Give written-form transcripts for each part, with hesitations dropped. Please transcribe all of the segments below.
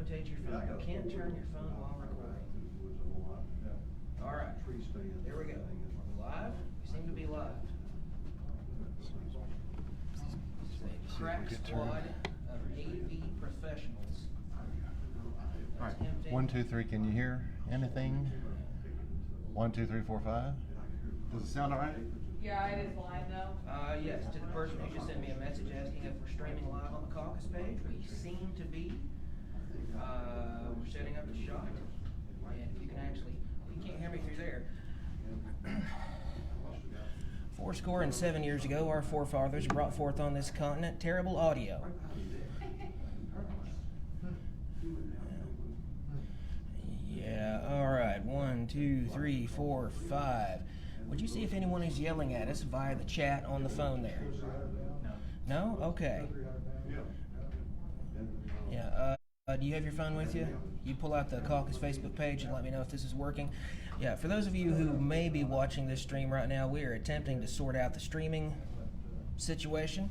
rotate your phone. You can't turn your phone while recording. All right, there we go. Live? We seem to be live. It's a crack squad of AV professionals. All right. 1, 2, 3. Can you hear anything? 1, 2, 3, 4, 5. Does it sound all right? Yeah, it is live though. Yes, to the person who just sent me a message asking if we're streaming live on the caucus page, we seem to be. We're setting up a shot, and you can actually, you can't hear me through there. 7 years ago, our forefathers brought forth on this continent terrible audio. Yeah, all right. 1, 2, 3, 4, 5. Would you see if anyone is yelling at us via the chat on the phone there? No? Okay. Yeah, do you have your phone with you? You pull out the caucus Facebook page and let me know if this is working. Yeah, for those of you who may be watching this stream right now, we are attempting to sort out the streaming situation.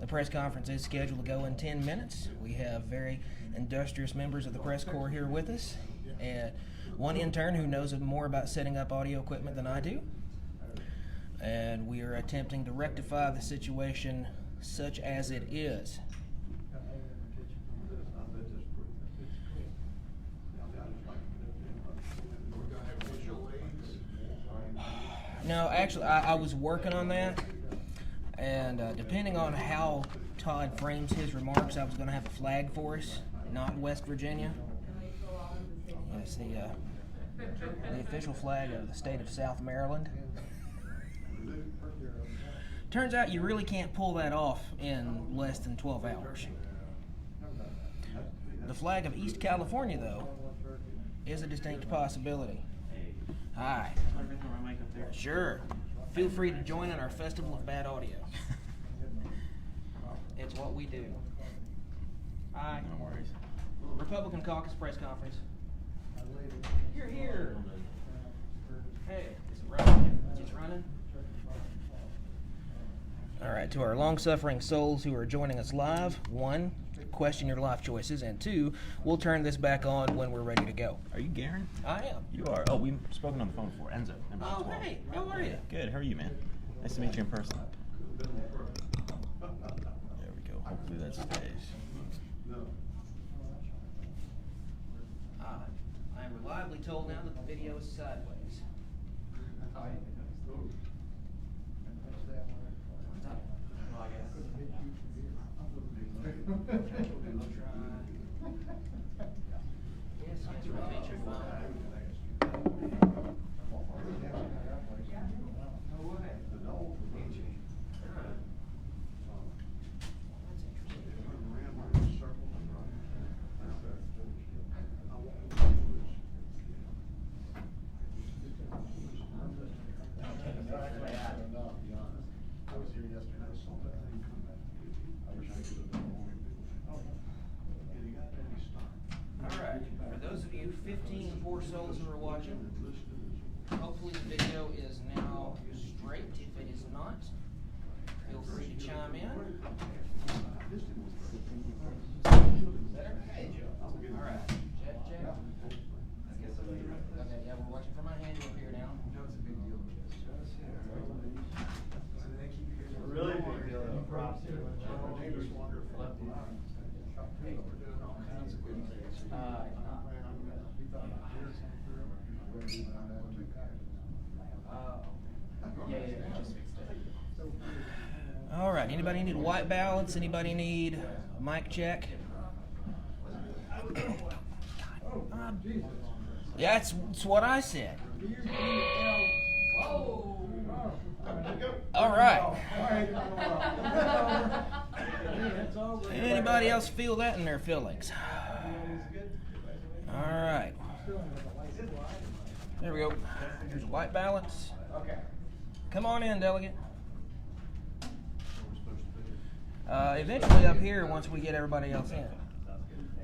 The press conference is scheduled to go in 10 minutes. We have very industrious members of the press corps here with us, and one intern who knows more about setting up audio equipment than I do. And we are attempting to rectify the situation such as it is. No, actually, I was working on that, and depending on how Todd frames his remarks, I was going to have a flag for us, not West Virginia. It's the official flag of the state of South Maryland. Turns out you really can't pull that off in less than 12 hours. The flag of East California, though, is a distinct possibility. Hi. Sure. Feel free to join in our festival of bad audio. It's what we do. Hi. No worries. Republican Caucus Press Conference. You're here. Hey, is it running? It's running. All right, to our long-suffering souls who are joining us live, 1, question your life choices, and 2, we'll turn this back on when we're ready to go. Are you Garen? I am. You are. Oh, we've spoken on the phone before. Enzo, number 12. Oh, hey, how are you? Good. How are you, man? Nice to meet you in person. There we go. Hopefully that stays. I am reliably told now that the video is sideways. Yes, rotate your phone. Alright, for those of you 15 poor souls who are watching, hopefully the video is now straight. If it is not, feel free to chime in. Better? Alright, check. Okay, yeah, we're watching from my hand up here now. Really big deal. Props to All right, anybody need a white balance? Anybody need a mic check? Yeah, that's what I said. All right. Anybody else feel that in their feelings? All right. There we go. Here's a white balance. Come on in, delegate. Eventually up here, once we get everybody else in.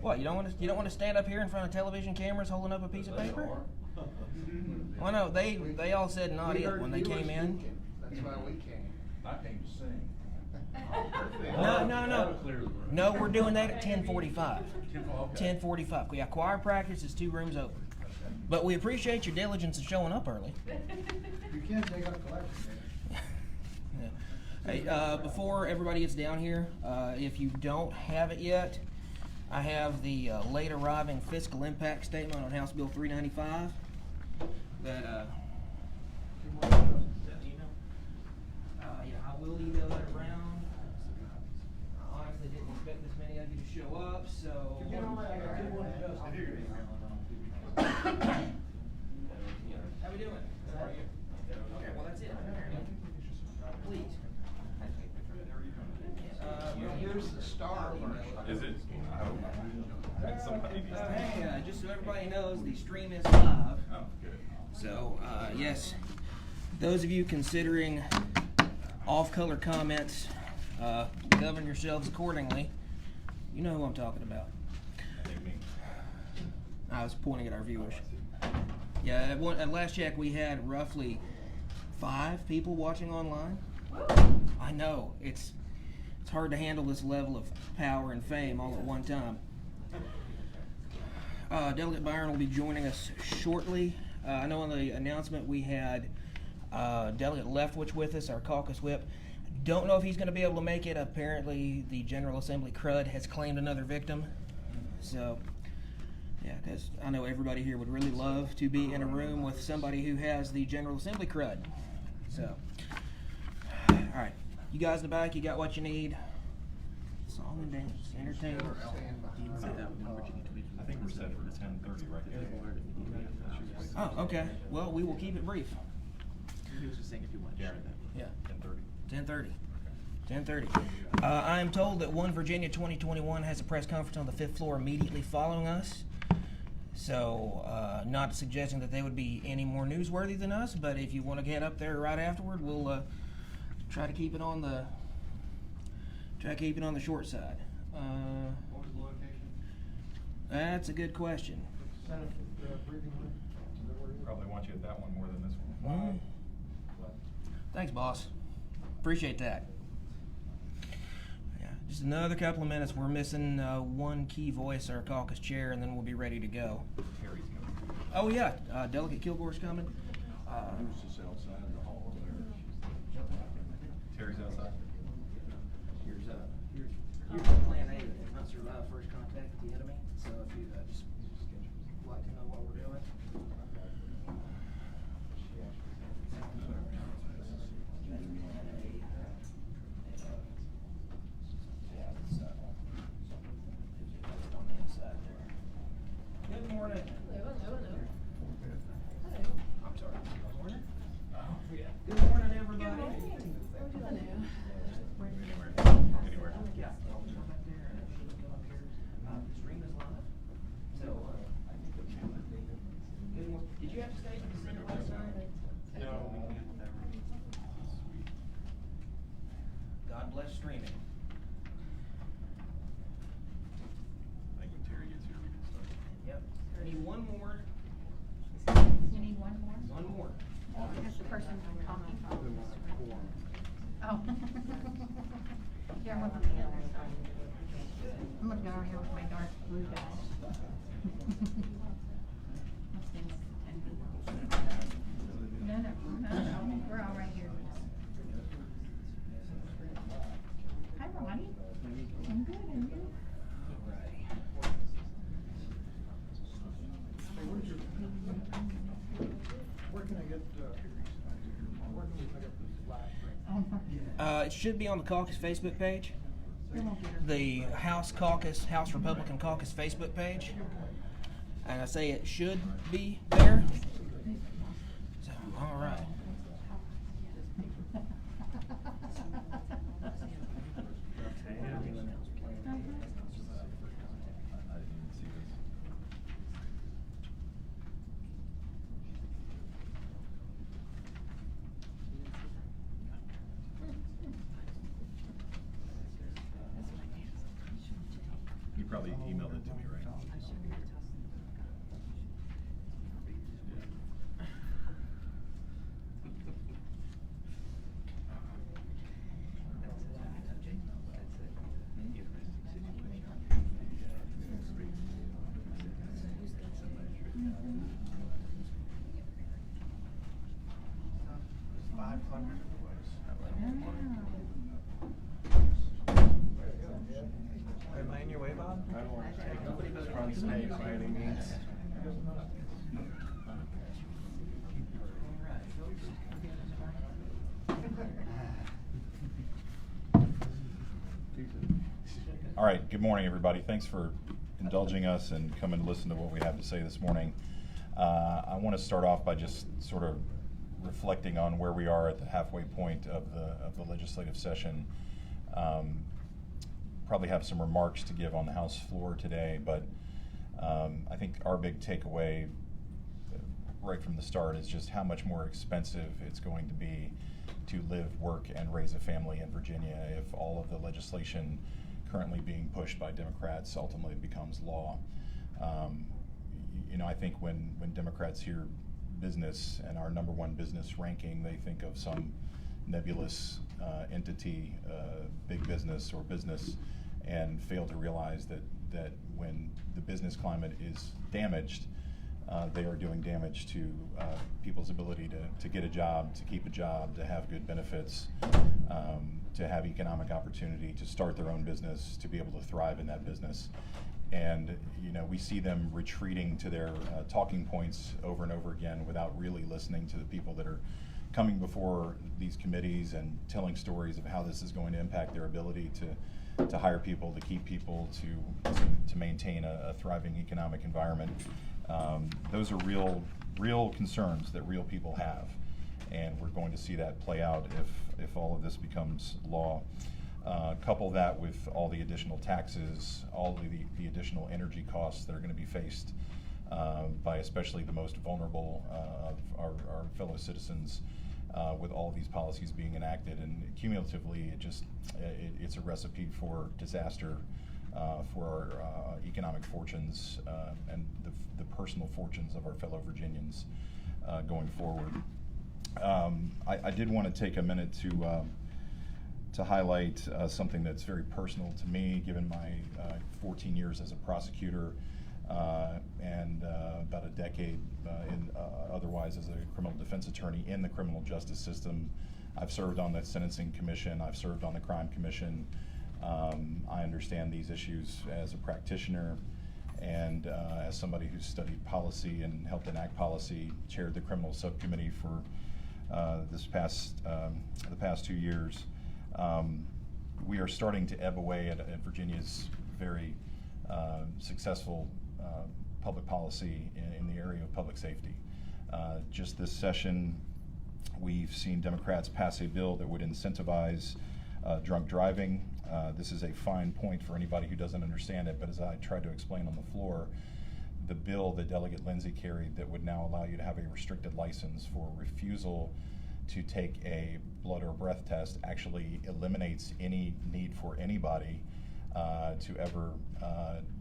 What, you don't want to stand up here in front of television cameras holding up a piece of paper? Well, no, they all said not it when they came in. That's why we came. I came to sing. No. No, we're doing that at 10:45. 10:45. Yeah, choir practice is 2 rooms over. But we appreciate your diligence in showing up early. You can take up collection. Yeah. Hey, before everybody gets down here, if you don't have it yet, I have the late arriving fiscal impact statement on House Bill 395 that yeah, I will email that around. I honestly didn't expect this many of you to show up, so. How we doing? How are you? Okay, well that's it. Please. Here's the star. Is it? Somebody needs to. Hey, just so everybody knows, the stream is live. Oh, good. So, yes, those of you considering off-color comments, govern yourselves accordingly. You know who I'm talking about. I think me. I was pointing at our viewers. Yeah, at last check, we had roughly 5 people watching online. I know, it's hard to handle this level of power and fame all at one time. Delegate Byron will be joining us shortly. I know on the announcement we had Delegate Leftwich with us, our caucus whip. Don't know if he's going to be able to make it. Apparently, the General Assembly crud has claimed another victim. So, yeah, because I know everybody here would really love to be in a room with somebody who has the General Assembly crud. So, all right, you guys in the back, you got what you need. Song and dance, entertainment. I think we're set for 10:30 right now. Oh, okay. Well, we will keep it brief. He was just saying if you want to share that. Yeah. 10:30. 10:30. 10:30. I am told that One Virginia 2021 has a press conference on the 5th floor immediately following us. So, not suggesting that they would be any more newsworthy than us, but if you want to get up there right afterward, we'll try to keep it on the short side. What was the location? That's a good question. Senate briefing room. Probably want you at that one more than this one. Thanks, boss. Appreciate that. Yeah, just another couple of minutes. We're missing one key voice, our caucus chair, and then we'll be ready to go. Terry's coming. Oh yeah, Delegate Kilgore's coming. Just outside the hall there. Terry's outside. Here's the plan A that did not survive first contact with the enemy. So if you just like to know what we're doing. Good morning. I'm sorry. Good morning. Good morning, everybody. Anywhere. Yeah. The stream is live. So, good morning. Did you have to stay for the Senate last night? No. God bless streaming. I think when Terry gets here, we can start. Yep. Need one more. You need one more? One more. Has the person talking? Oh. Yeah, I'm looking at the other side. I'm looking over here with my dark blue guys. No, we're all right here. Hi, Ronnie. I'm good, and you? Where can I get, where can we pick up this last drink? It should be on the caucus Facebook page. The House Republican Caucus Facebook page. And I say it should be there. So, all right. I didn't even see this. You probably emailed it to me, right? Am I in your way, Bob? I don't want to take the front stage by any means. All right, good morning, everybody. Thanks for indulging us and coming to listen to what we have to say this morning. I want to start off by just sort of reflecting on where we are at the halfway point of the legislative session. Probably have some remarks to give on the House floor today, but I think our big takeaway right from the start is just how much more expensive it's going to be to live, work, and raise a family in Virginia if all of the legislation currently being pushed by Democrats ultimately becomes law. I think when Democrats hear business and our #1 business ranking, they think of some nebulous entity, big business or business, and fail to realize that when the business climate is damaged, they are doing damage to people's ability to get a job, to keep a job, to have good benefits, to have economic opportunity, to start their own business, to be able to thrive in that business. And we see them retreating to their talking points over and over again without really listening to the people that are coming before these committees and telling stories of how this is going to impact their ability to hire people, to keep people, to maintain a thriving economic environment. Those are real concerns that real people have, and we're going to see that play out if all of this becomes law. Couple that with all the additional taxes, all the additional energy costs that are going to be faced by especially the most vulnerable of our fellow citizens with all of these policies being enacted, and cumulatively it's a recipe for disaster for our economic fortunes and the personal fortunes of our fellow Virginians going forward. I did want to take a minute to highlight something that's very personal to me, given my 14 years as a prosecutor and about a decade otherwise as a criminal defense attorney in the criminal justice system. I've served on the Sentencing Commission, I've served on the Crime Commission. I understand these issues as a practitioner and as somebody who's studied policy and helped enact policy, chaired the criminal subcommittee for the past 2 years. We are starting to ebb away at Virginia's very successful public policy in the area of public safety. Just this session, we've seen Democrats pass a bill that would incentivize drunk driving. This is a fine point for anybody who doesn't understand it, but as I tried to explain on the floor, the bill that Delegate Lindsay carried that would now allow you to have a restricted license for refusal to take a blood or breath test actually eliminates any need for anybody to ever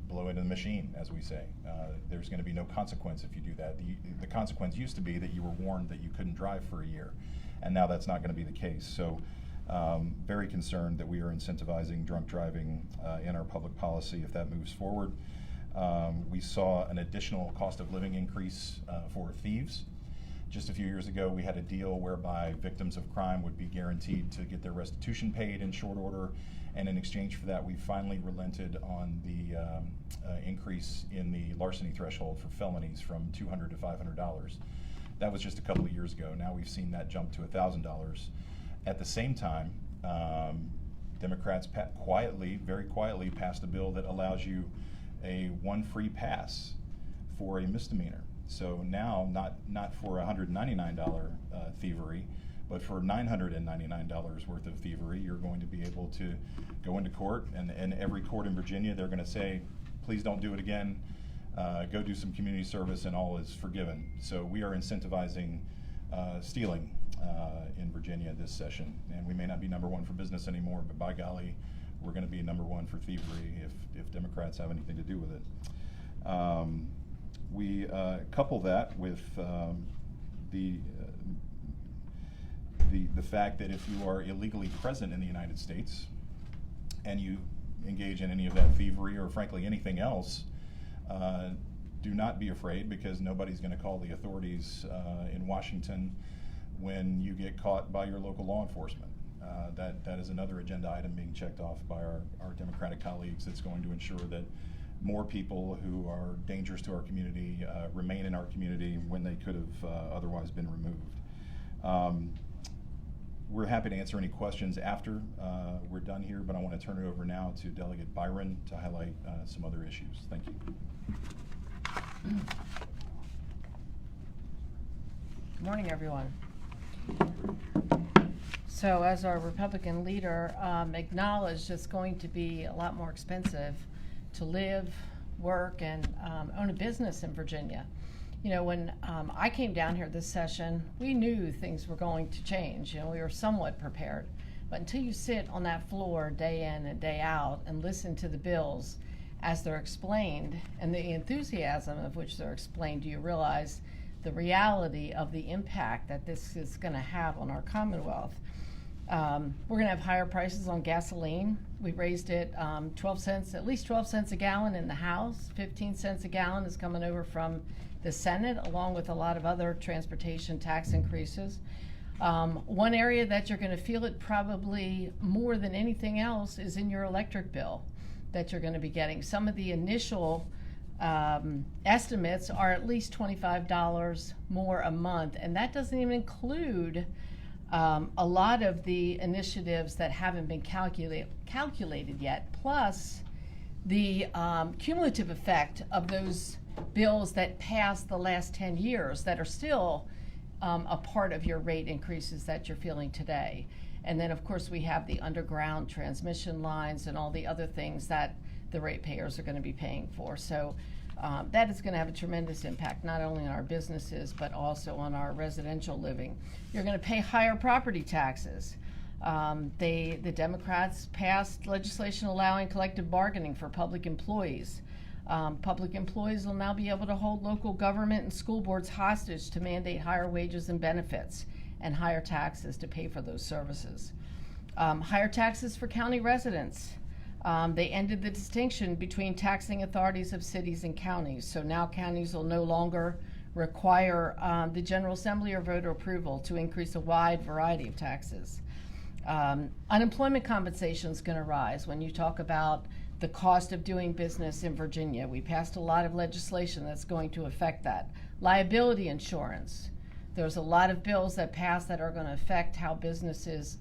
blow into the machine, as we say. There's going to be no consequence if you do that. The consequence used to be that you were warned that you couldn't drive for a year, and now that's not going to be the case. So very concerned that we are incentivizing drunk driving in our public policy if that moves forward. We saw an additional cost of living increase for thieves. Just a few years ago, we had a deal whereby victims of crime would be guaranteed to get their restitution paid in short order, and in exchange for that, we finally relented on the increase in the larceny threshold for felonies from $200 to $500. That was just a couple of years ago. Now we've seen that jump to $1,000. At the same time, Democrats very quietly passed a bill that allows you a one free pass for a misdemeanor. So now, not for $199 thievery, but for $999 worth of thievery, you're going to be able to go into court, and every court in Virginia, they're going to say, please don't do it again, go do some community service, and all is forgiven. So we are incentivizing stealing in Virginia this session, and we may not be #1 for business anymore, but by golly, we're going to be #1 for thievery if Democrats have anything to do with it. We couple that with the fact that if you are illegally present in the United States and you engage in any of that thievery or frankly anything else, do not be afraid, because nobody's going to call the authorities in Washington when you get caught by your local law enforcement. That is another agenda item being checked off by our Democratic colleagues that's going to ensure that more people who are dangerous to our community remain in our community when they could have otherwise been removed. We're happy to answer any questions after we're done here, but I want to turn it over now to Delegate Byron to highlight some other issues. Thank you. Good morning, everyone. So as our Republican leader acknowledged, it's going to be a lot more expensive to live, work, and own a business in Virginia. You know, when I came down here this session, we knew things were going to change. You know, we were somewhat prepared. But until you sit on that floor day in and day out and listen to the bills as they're explained and the enthusiasm of which they're explained, do you realize the reality of the impact that this is going to have on our Commonwealth. We're going to have higher prices on gasoline. We raised it 12 cents, at least 12 cents a gallon in the House. 15 cents a gallon is coming over from the Senate, along with a lot of other transportation tax increases. One area that you're going to feel it probably more than anything else is in your electric bill that you're going to be getting. Some of the initial estimates are at least $25 more a month, and that doesn't even include a lot of the initiatives that haven't been calculated yet, plus the cumulative effect of those bills that passed the last 10 years that are still a part of your rate increases that you're feeling today. And then, of course, we have the underground transmission lines and all the other things that the ratepayers are going to be paying for. So that is going to have a tremendous impact, not only on our businesses, but also on our residential living. You're going to pay higher property taxes. The Democrats passed legislation allowing collective bargaining for public employees. Public employees will now be able to hold local government and school boards hostage to mandate higher wages and benefits and higher taxes to pay for those services. Higher taxes for county residents. They ended the distinction between taxing authorities of cities and counties. So now counties will no longer require the General Assembly or voter approval to increase a wide variety of taxes. Unemployment compensation is going to rise. When you talk about the cost of doing business in Virginia, we passed a lot of legislation that's going to affect that. Liability insurance. There's a lot of bills that pass that are going to affect how businesses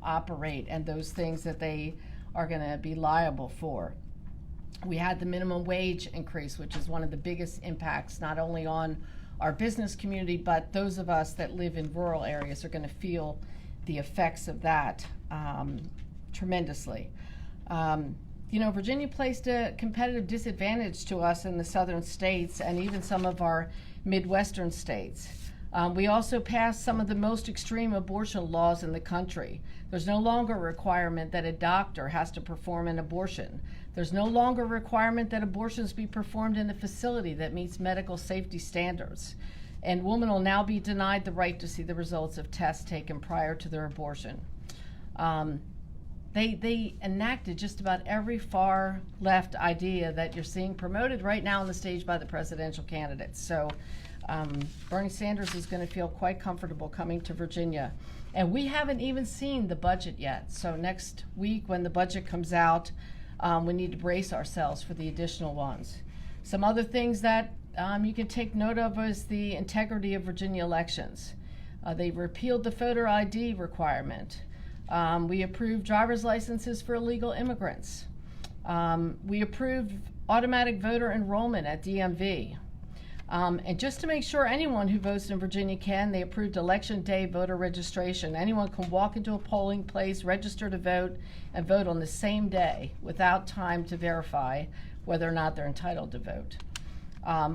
operate and those things that they are going to be liable for. We had the minimum wage increase, which is one of the biggest impacts, not only on our business community, but those of us that live in rural areas are going to feel the effects of that tremendously. You know, Virginia placed a competitive disadvantage to us in the southern states and even some of our Midwestern states. We also passed some of the most extreme abortion laws in the country. There's no longer a requirement that a doctor has to perform an abortion. There's no longer a requirement that abortions be performed in a facility that meets medical safety standards. And women will now be denied the right to see the results of tests taken prior to their abortion. They enacted just about every far left idea that you're seeing promoted right now on the stage by the presidential candidates. So Bernie Sanders is going to feel quite comfortable coming to Virginia. And we haven't even seen the budget yet. So next week when the budget comes out, we need to brace ourselves for the additional ones. Some other things that you can take note of is the integrity of Virginia elections. They repealed the voter ID requirement. We approved driver's licenses for illegal immigrants. We approved automatic voter enrollment at DMV. And just to make sure anyone who votes in Virginia can, they approved election day voter registration. Anyone can walk into a polling place, register to vote, and vote on the same day without time to verify whether or not they're entitled to vote.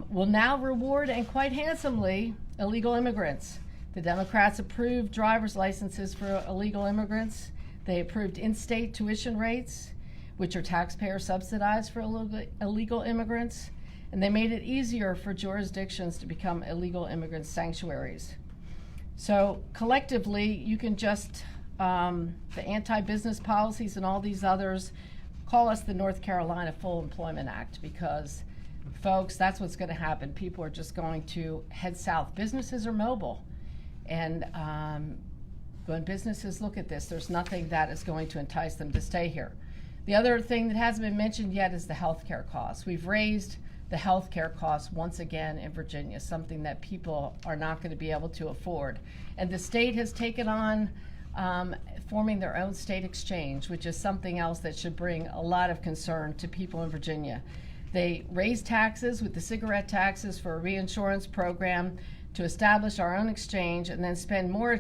We'll now reward, and quite handsomely, illegal immigrants. The Democrats approved driver's licenses for illegal immigrants. They approved in-state tuition rates, which are taxpayer subsidized for illegal immigrants. And they made it easier for jurisdictions to become illegal immigrant sanctuaries. So collectively, you can just, the anti-business policies and all these others, call us the North Carolina Full Employment Act, because folks, that's what's going to happen. People are just going to head south. Businesses are mobile. And when businesses look at this, there's nothing that is going to entice them to stay here. The other thing that hasn't been mentioned yet is the healthcare costs. We've raised the healthcare costs once again in Virginia, something that people are not going to be able to afford. And the state has taken on forming their own state exchange, which is something else that should bring a lot of concern to people in Virginia. They raised taxes with the cigarette taxes for a reinsurance program to establish our own exchange, and then spend more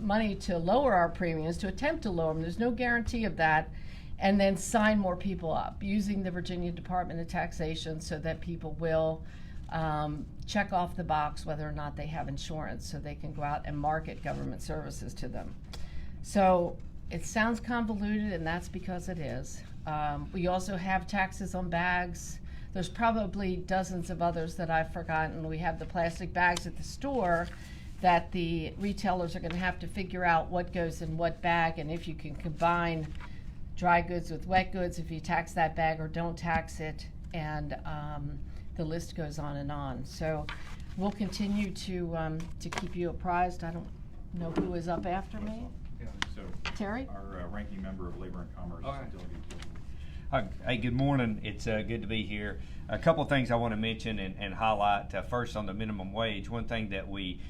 money to lower our premiums, to attempt to lower them. There's no guarantee of that. And then sign more people up using the Virginia Department of Taxation so that people will check off the box whether or not they have insurance, so they can go out and market government services to them. So it sounds convoluted, and that's because it is. We also have taxes on bags. There's probably dozens of others that I've forgotten. We have the plastic bags at the store that the retailers are going to have to figure out what goes in what bag, and if you can combine dry goods with wet goods, if you tax that bag or don't tax it, and the list goes on and on. So we'll continue to keep you apprised. I don't know who is up after me. So Terry? our ranking member of Labor and Commerce. All right. Delegate. Hey, good morning. It's good to be here. A couple of things I want to mention and highlight. First, on the minimum wage, one thing that we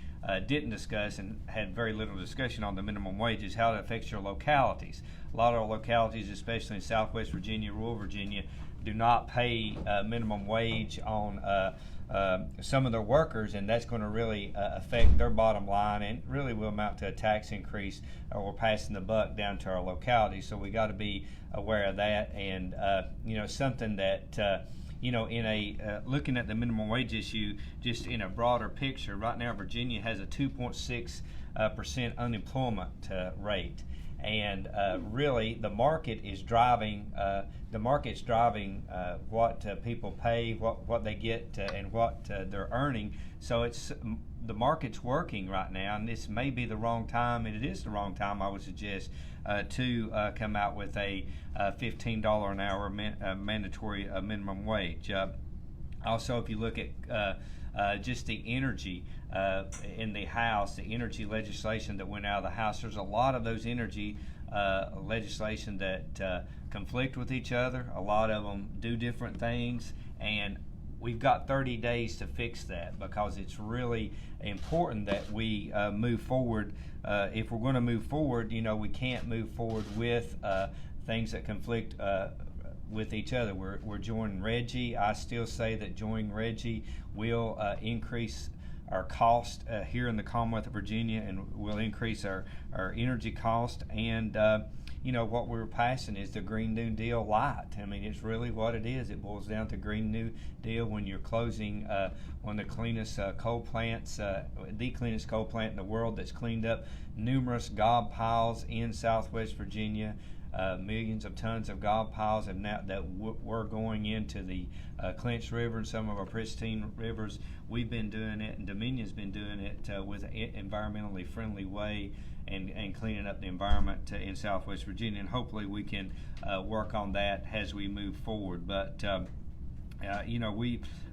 didn't discuss and had very little discussion on the minimum wage is how it affects your localities. A lot of our localities, especially in Southwest Virginia, rural Virginia, do not pay minimum wage on some of their workers, and that's going to really affect their bottom line, and really will amount to a tax increase, or we're passing the buck down to our localities. So we got to be aware of that, and something that in a looking at the minimum wage issue, just in a broader picture, right now Virginia has a 2.6% unemployment rate, and really the market is driving what people pay, what they get, and what they're earning. So it's the market's working right now, and this may be the wrong time, and it is the wrong time, I would suggest, to come out with a $15 an hour mandatory minimum wage. Also, if you look at just the energy in the House, the energy legislation that went out of the House, there's a lot of those energy legislation that conflict with each other. A lot of them do different things, and we've got 30 days to fix that, because it's really important that we move forward. If we're going to move forward, we can't move forward with things that conflict with each other. We're joining RGGI. I still say that joining RGGI will increase our cost here in the Commonwealth of Virginia, and will increase our energy cost. And what we're passing is the Green New Deal light. I mean, it's really what it is. It boils down to Green New Deal when you're closing one of the cleanest coal plants, the cleanest coal plant in the world, that's cleaned up numerous gob piles in Southwest Virginia. Millions of tons of gob piles have now that were going into the Clinch River and some of our pristine rivers. We've been doing it, and Dominion's been doing it with an environmentally friendly way, and cleaning up the environment in Southwest Virginia. And hopefully we can work on that as we move forward. But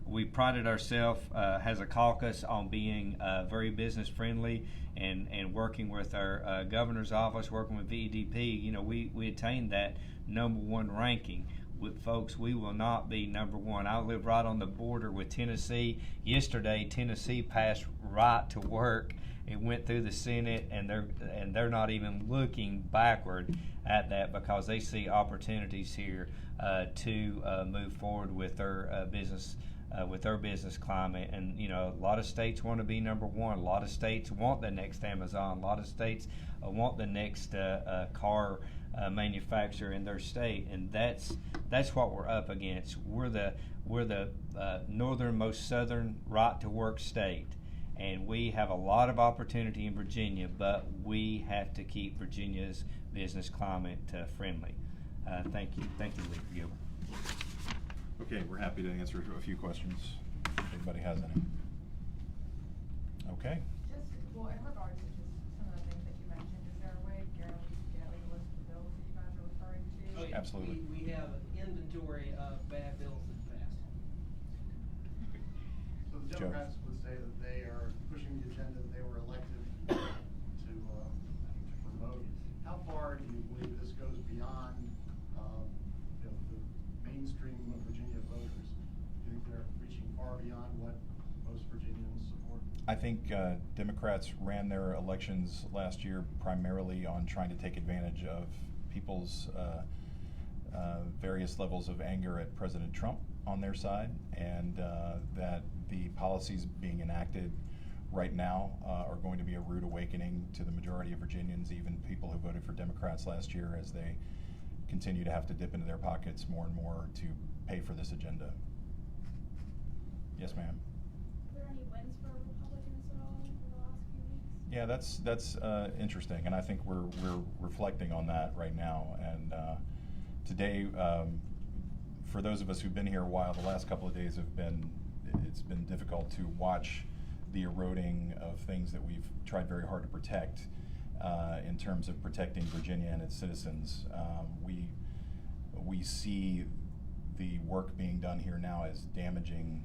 we prided ourselves as a caucus on being very business friendly, and working with our governor's office, working with VEDP. We attained that #1 ranking. Folks, we will not be #1. I live right on the border with Tennessee. Yesterday, Tennessee passed right to work. It went through the Senate, and they're not even looking backward at that, because they see opportunities here to move forward with their business. With their business climate. And a lot of states want to be #1. A lot of states want the next Amazon. A lot of states want the next car manufacturer in their state, and that's what we're up against. We're the northernmost southern right to work state, and we have a lot of opportunity in Virginia, but we have to keep Virginia's business climate friendly. Thank you, Leader Gilbert. Okay, we're happy to answer a few questions if anybody has any. Okay. Well, in regards to just some of the things that you mentioned, is there a way, Gary, we can get like a list of the bills that you guys are referring to? Oh, yeah. Absolutely. We have an inventory of bad bills in the past. So the Joe. Democrats would say that they are pushing the agenda that they were elected far beyond what most Virginians support? I think Democrats ran their elections last year primarily on trying to take advantage of people's various levels of anger at President Trump on their side, and that the policies being enacted right now are going to be a rude awakening to the majority of Virginians, even people who voted for Democrats last year, as they continue to have to dip into their pockets more and more to pay for this agenda. Yes, ma'am. Are there any wins for Republicans at all over the last few weeks? Yeah, that's interesting, and I think we're reflecting on that right now. And today, for those of us who've been here a while, the last couple of days it's been difficult to watch the eroding of things that we've tried very hard to protect in terms of protecting Virginia and its citizens. We see the work being done here now as damaging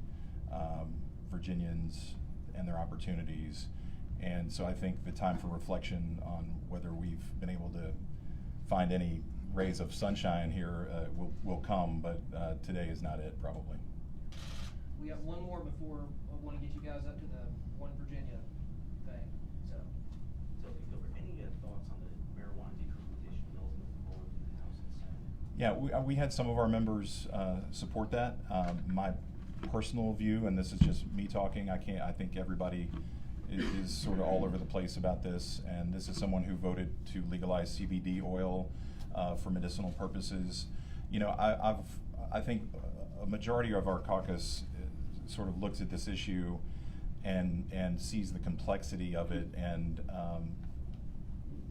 Virginians and their opportunities. And so I think the time for reflection on whether we've been able to find any rays of sunshine here will come, but today is not it, probably. We have one more before I want to get you guys up to the One Virginia thing. So Any thoughts on the marijuana decriminalization bills moving forward in the House and Senate? Yeah, we had some of our members support that. My personal view, and this is just me talking, I think everybody is sort of all over the place about this, and this is someone who voted to legalize CBD oil for medicinal purposes. You know, I think a majority of our caucus sort of looks at this issue and sees the complexity of it, and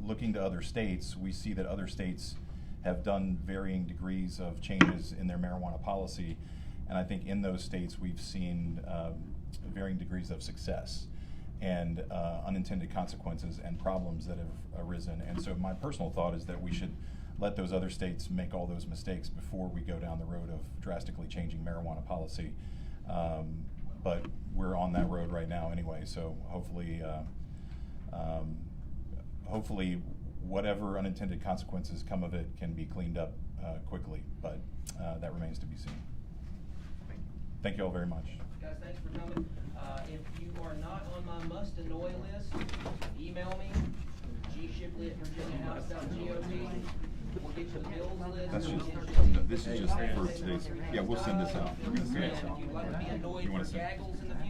looking to other states, we see that other states have done varying degrees of changes in their marijuana policy, and I think in those states we've seen varying degrees of success and unintended consequences and problems that have arisen. And so my personal thought is that we should let those other states make all those mistakes before we go down the road of drastically changing marijuana policy. But we're on that road right now anyway, so hopefully whatever unintended consequences come of it can be cleaned up quickly, but that remains to be seen. Thank you all very much. guys, thanks for coming. If you are not on my must annoy list, email me, gshipley@virginiahouse.gop. We'll get you the bills list. That's just, We'll get this is you- just for today's, yeah, we'll send this out. We're gonna send this out. If you'd like to be annoyed You wanna for send- gaggles in the future.